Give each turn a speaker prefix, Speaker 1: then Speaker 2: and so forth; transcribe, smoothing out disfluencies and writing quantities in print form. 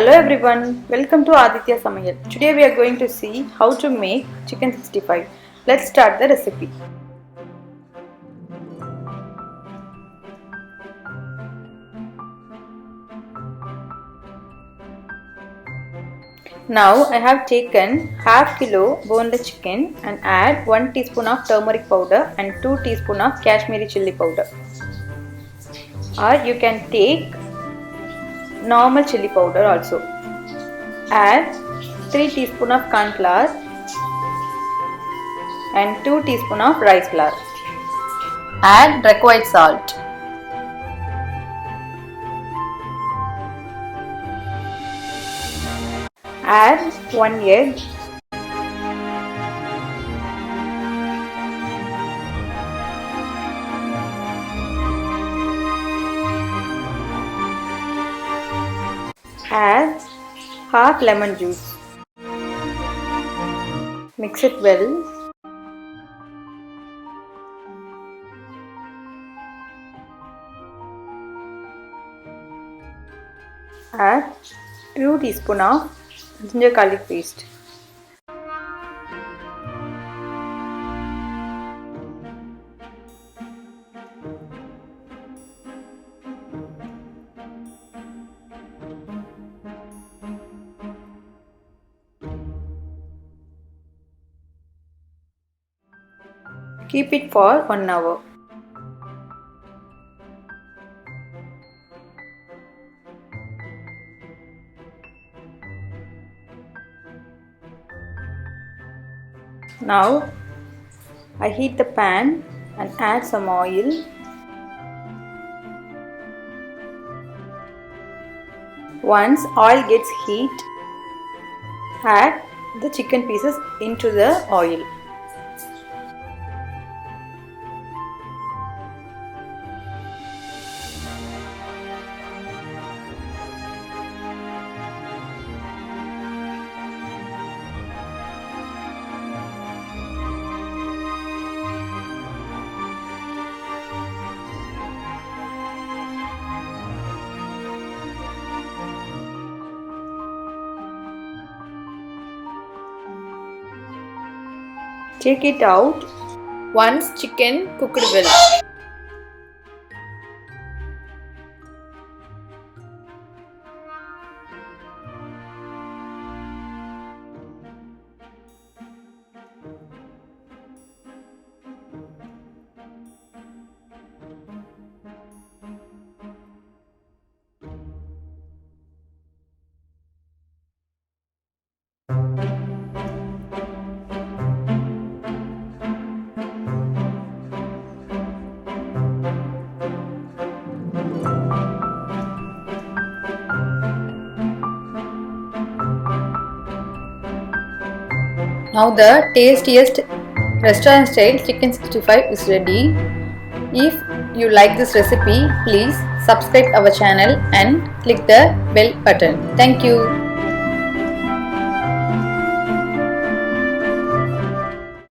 Speaker 1: Hello everyone, welcome to Aditya Samayal. Today we are going to see how to make chicken 65. Let's start the recipe. Now I have taken half kilo boneless chicken and add 1 teaspoon of turmeric powder and 2 teaspoon of Kashmiri chilli powder. Or you can take normal chilli powder also. Add 3 teaspoon of corn flour and 2 teaspoon of rice flour. Add required salt. Add 1 egg. Add half lemon juice. Mix it well. Add 2 teaspoon of ginger garlic paste. Keep it for 1 hour. Now I heat the pan and add some oil. Once oil gets heat, add the chicken pieces into the oil. Take it out once chicken cooked well. Now the tastiest restaurant style chicken 65 is ready. If you like this recipe, please subscribe our channel and click the bell button. Thank you.